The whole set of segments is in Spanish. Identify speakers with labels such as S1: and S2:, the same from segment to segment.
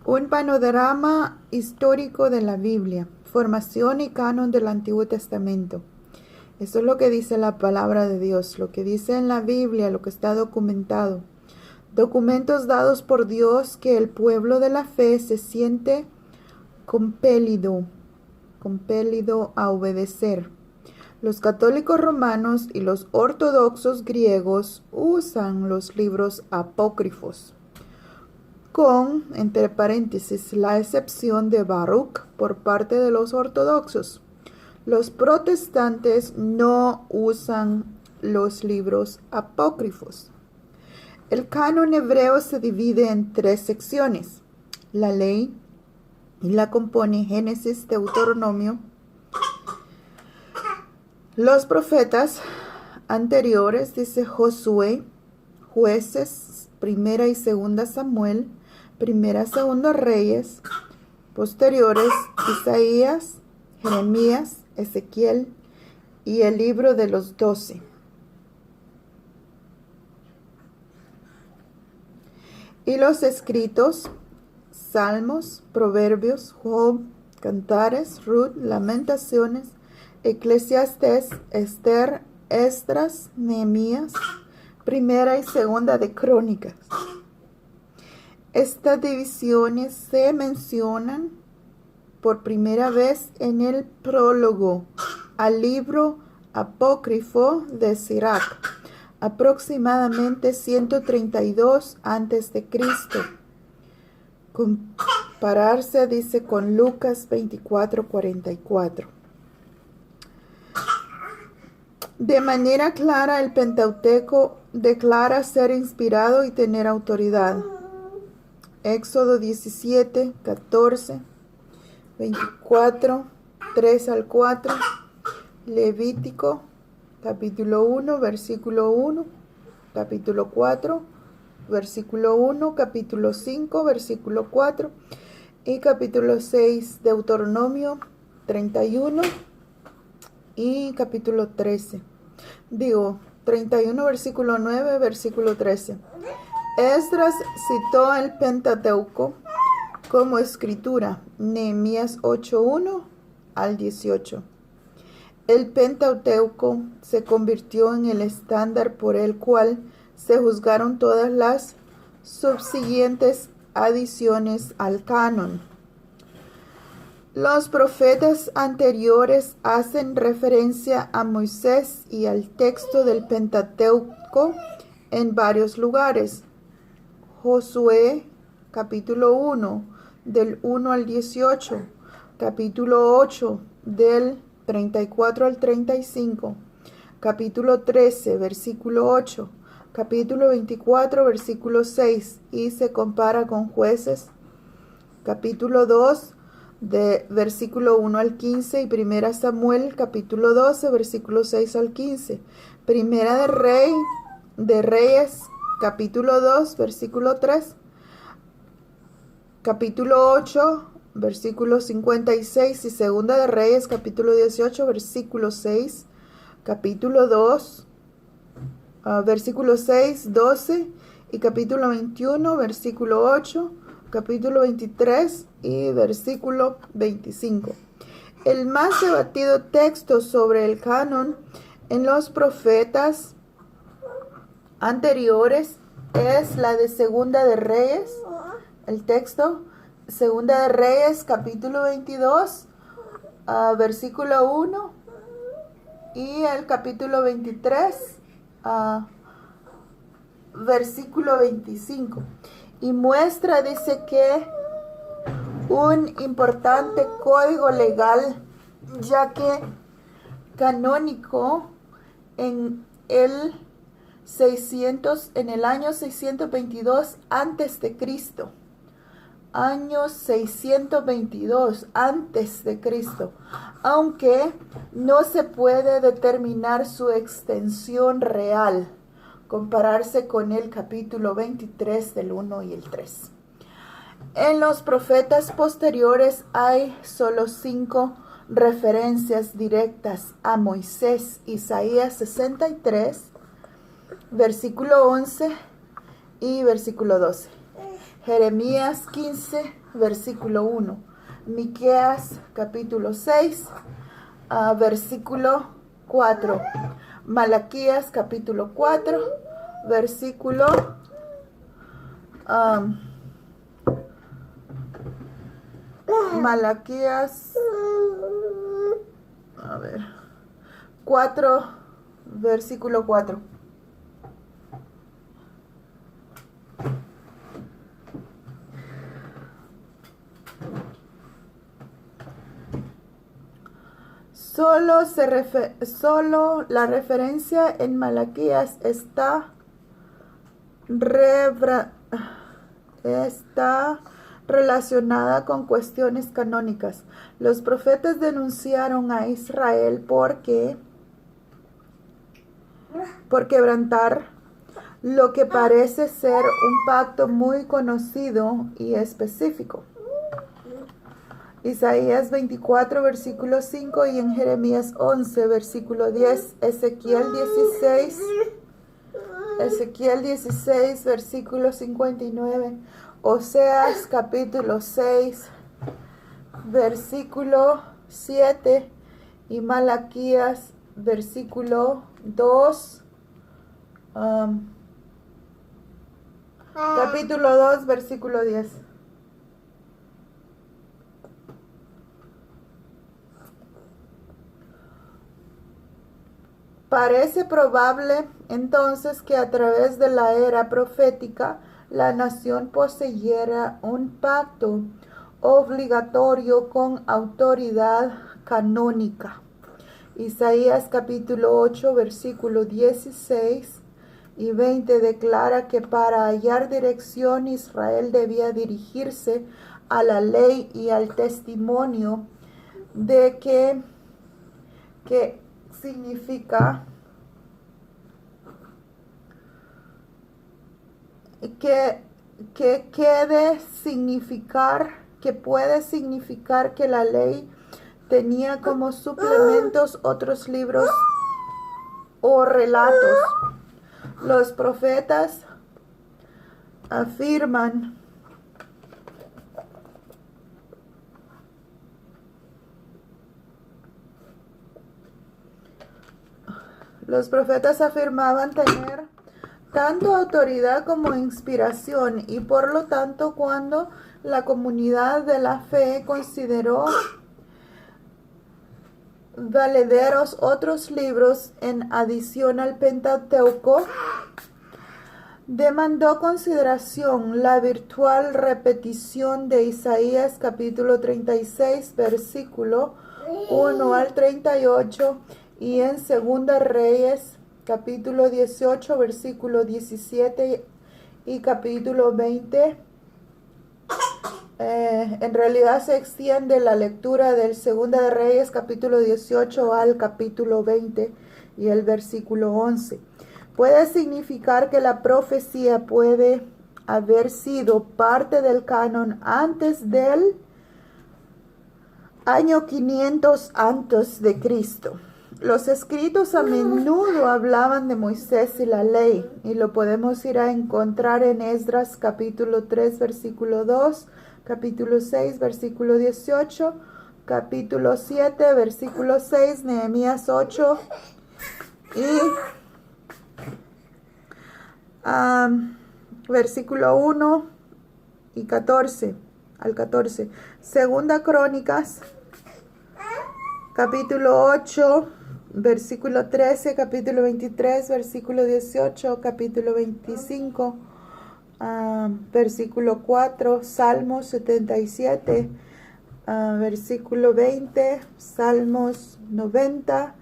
S1: Un panorama histórico de la Biblia, formación y canon del Antiguo Testamento. Eso es lo que dice la palabra de Dios, lo que dice en la Biblia, lo que está documentado. Documentos dados por Dios que el pueblo de la fe se siente compelido a obedecer. Los católicos romanos y los ortodoxos griegos usan los libros apócrifos, con, entre paréntesis, la excepción de Baruch por parte de los ortodoxos. Los protestantes no usan los libros apócrifos. El canon hebreo se divide en 3 secciones. La ley, y la compone Génesis, Deuteronomio. Los profetas anteriores, dice Josué, Jueces, Primera y Segunda Samuel, Primera, Segunda Reyes. Posteriores, Isaías, Jeremías, Ezequiel y el libro de los 12. Y los escritos, Salmos, Proverbios, Job, Cantares, Ruth, Lamentaciones, Eclesiastés, Esther, Esdras, Nehemías, Primera y Segunda de Crónicas. Estas divisiones se mencionan por primera vez en el prólogo al libro apócrifo de Sirach, aproximadamente 132 a.C. Compararse, dice, con Lucas 24:44. De manera clara, el Pentateuco declara ser inspirado y tener autoridad. Éxodo 17, 14, 24, 3 al 4, Levítico, capítulo 1, versículo 1, capítulo 4, versículo 1, capítulo 5, versículo 4 y capítulo 6, Deuteronomio 31 y capítulo 13. 31, versículo 9, versículo 13. Esdras citó el Pentateuco como escritura, Nehemías 8:1 al 18. El Pentateuco se convirtió en el estándar por el cual se juzgaron todas las subsiguientes adiciones al canon. Los profetas anteriores hacen referencia a Moisés y al texto del Pentateuco en varios lugares. Josué, capítulo 1, del 1 al 18, capítulo 8, del 34 al 35, capítulo 13, versículo 8, capítulo 24, versículo 6, y se compara con Jueces, capítulo 2, de versículo 1 al 15, y Primera Samuel, capítulo 12, versículo 6 al 15, Primera de Reyes, capítulo 2, versículo 3, capítulo 8, versículo 56, y Segunda de Reyes, capítulo 18, versículo 6, capítulo 2, versículo 6, 12, y capítulo 21, versículo 8, capítulo 23 y versículo 25. El más debatido texto sobre el canon en los profetas anteriores es la de Segunda de Reyes, el texto Segunda de Reyes, capítulo 22, versículo 1, y el capítulo 23, versículo 25. Y muestra, dice, que un importante código legal, ya que canónico en el año 622 antes de Cristo. Año 622 antes de Cristo, aunque no se puede determinar su extensión real, compararse con el capítulo 23 del 1 y el 3. En los profetas posteriores hay solo 5 referencias directas a Moisés: Isaías 63, versículo 11 y versículo 12. Jeremías 15, versículo 1. Miqueas capítulo 6, versículo 4. Malaquías capítulo 4, versículo Malaquías 4, versículo 4. Solo la referencia en Malaquías está relacionada con cuestiones canónicas. Los profetas denunciaron a Israel por quebrantar lo que parece ser un pacto muy conocido y específico. Isaías 24, versículo 5 y en Jeremías 11, versículo 10, Ezequiel 16, versículo 59, Oseas capítulo 6, versículo 7 y Malaquías versículo 2, capítulo 2, versículo 10. Parece probable entonces que a través de la era profética la nación poseyera un pacto obligatorio con autoridad canónica. Isaías capítulo 8 versículo 16 y 20 declara que para hallar dirección Israel debía dirigirse a la ley y al testimonio de que significa que puede significar que la ley tenía como suplementos otros libros o relatos. Los profetas afirman afirmaban tener tanto autoridad como inspiración y por lo tanto cuando la comunidad de la fe consideró valederos otros libros en adición al Pentateuco, demandó consideración la virtual repetición de Isaías capítulo 36 versículo 1 al 38 y en Segunda Reyes capítulo 18 versículo 17 y capítulo 20. En realidad se extiende la lectura del Segunda de Reyes capítulo 18 al capítulo 20 y el versículo 11. Puede significar que la profecía puede haber sido parte del canon antes del año 500 antes de Cristo. Los escritos a menudo hablaban de Moisés y la ley, y lo podemos ir a encontrar en Esdras capítulo 3 versículo 2, capítulo 6 versículo 18, capítulo 7 versículo 6, Nehemías 8 y versículo 1 y 14 al 14. Segunda Crónicas capítulo 8 versículo 13, capítulo 23, versículo 18, capítulo 25, versículo 4, Salmos 77, versículo 20, Salmos 90,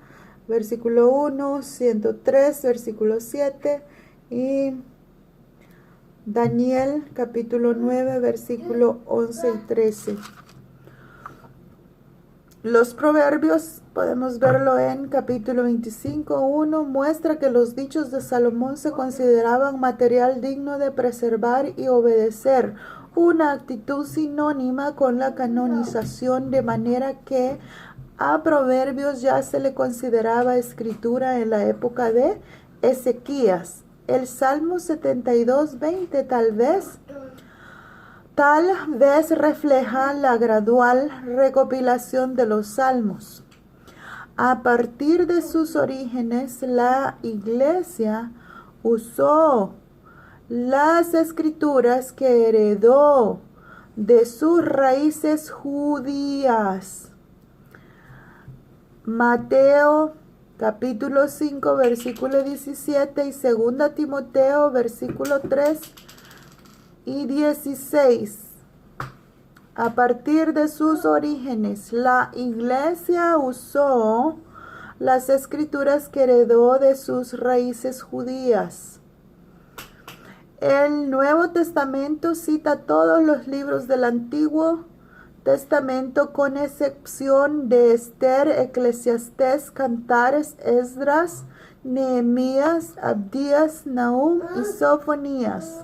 S1: versículo 1, 103, versículo 7 y Daniel capítulo 9, versículo 11 y 13. Los proverbios, podemos verlo en capítulo 25, 1, muestra que los dichos de Salomón se consideraban material digno de preservar y obedecer, una actitud sinónima con la canonización, de manera que a proverbios ya se le consideraba escritura en la época de Ezequías. El Salmo 72, 20 tal vez Tal vez refleja la gradual recopilación de los salmos. A partir de sus orígenes, la Iglesia usó las escrituras que heredó de sus raíces judías. Mateo capítulo 5 versículo 17 y 2 Timoteo versículo 3 y 16. A partir de sus orígenes, la Iglesia usó las escrituras que heredó de sus raíces judías. El Nuevo Testamento cita todos los libros del Antiguo Testamento con excepción de Esther, Eclesiastés, Cantares, Esdras, Nehemías, Abdías, Nahum y Sofonías.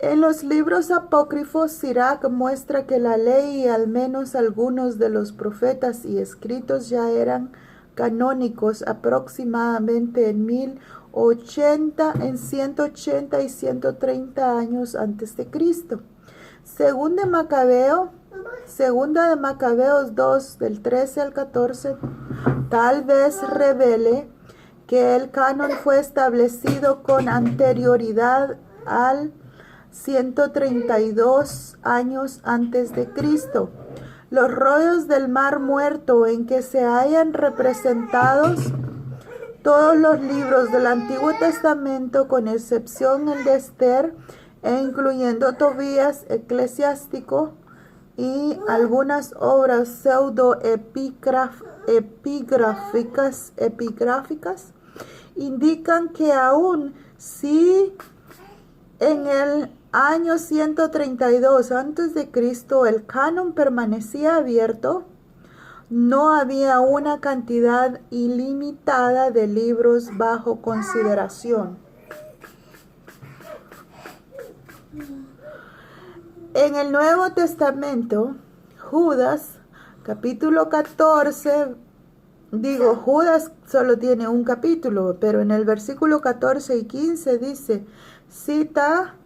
S1: En los libros apócrifos, Sirach muestra que la ley y al menos algunos de los profetas y escritos ya eran canónicos aproximadamente en 180 y 130 años antes de Cristo. Segunda de Macabeos 2, del 13 al 14, tal vez revele que el canon fue establecido con anterioridad al 132 años antes de Cristo. Los rollos del Mar Muerto en que se hallan representados todos los libros del Antiguo Testamento, con excepción el de Esther, e incluyendo Tobías, Eclesiástico y algunas obras epigráficas, indican que aún si en el año 132 a.C. el canon permanecía abierto, no había una cantidad ilimitada de libros bajo consideración. En el Nuevo Testamento, Judas, capítulo 14, Judas solo tiene un capítulo, pero en el versículo 14 y 15 dice, cita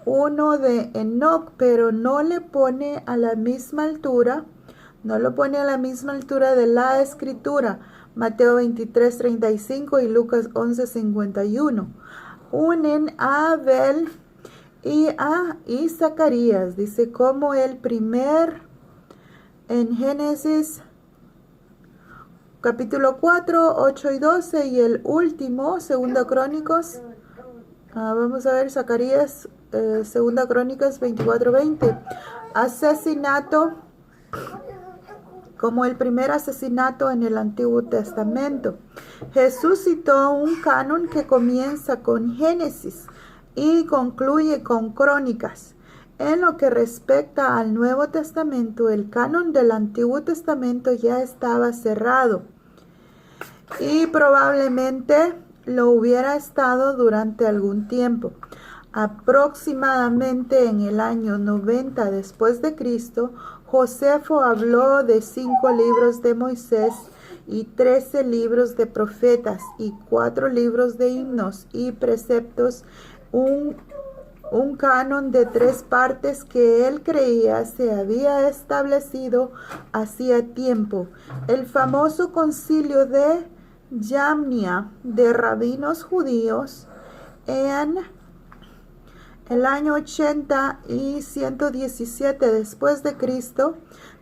S1: uno de Enoc, pero no le pone a la misma altura, de la Escritura, Mateo 23, 35 y Lucas 11, 51. Unen a Abel y Zacarías, dice, como el primer en Génesis capítulo 4, 8 y 12, y el último, Segunda Crónicas, vamos a ver, Zacarías, Segunda Crónicas 24, 20. Asesinato, como el primer asesinato en el Antiguo Testamento. Jesús citó un canon que comienza con Génesis y concluye con Crónicas. En lo que respecta al Nuevo Testamento, el canon del Antiguo Testamento ya estaba cerrado y probablemente lo hubiera estado durante algún tiempo. Aproximadamente en el año 90 después de Cristo, Josefo habló de 5 libros de Moisés y 13 libros de profetas y 4 libros de himnos y preceptos, un canon de 3 partes que él creía se había establecido hacía tiempo. El famoso concilio de Yamnia de rabinos judíos en el año 80 y 117 después de Cristo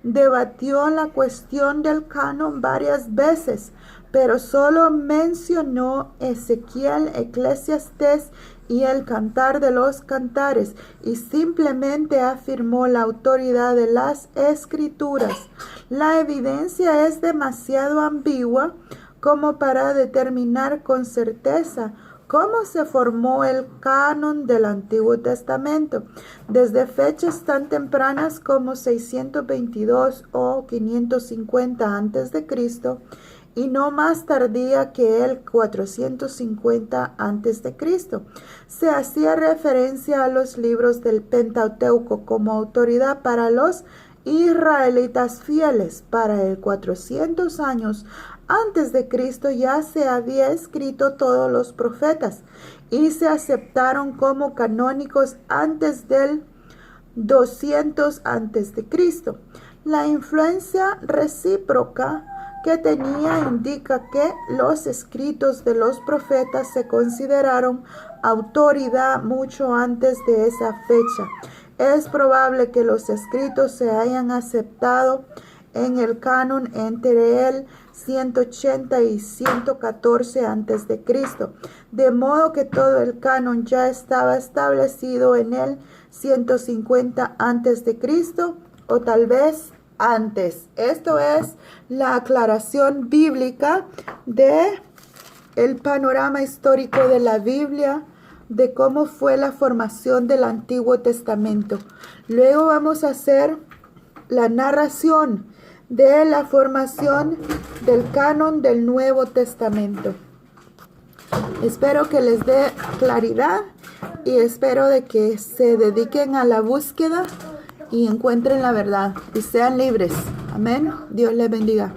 S1: debatió la cuestión del canon varias veces, pero solo mencionó Ezequiel, Eclesiastés y el Cantar de los Cantares, y simplemente afirmó la autoridad de las Escrituras. La evidencia es demasiado ambigua como para determinar con certeza cómo se formó el canon del Antiguo Testamento. Desde fechas tan tempranas como 622 o 550 a.C. y no más tardía que el 450 a.C. Se hacía referencia a los libros del Pentateuco como autoridad para los israelitas fieles para el 400 años Antes de Cristo ya se había escrito todos los profetas y se aceptaron como canónicos antes del 200 antes de Cristo. La influencia recíproca que tenía indica que los escritos de los profetas se consideraron autoridad mucho antes de esa fecha. Es probable que los escritos se hayan aceptado en el canon entre el 180 y 114 antes de Cristo, de modo que todo el canon ya estaba establecido en el 150 antes de Cristo o tal vez antes. Esto es la aclaración bíblica de el panorama histórico de la Biblia, de cómo fue la formación del Antiguo Testamento. Luego vamos a hacer la narración de la formación del canon del Nuevo Testamento. Espero que les dé claridad y espero de que se dediquen a la búsqueda y encuentren la verdad y sean libres. Amén. Dios les bendiga.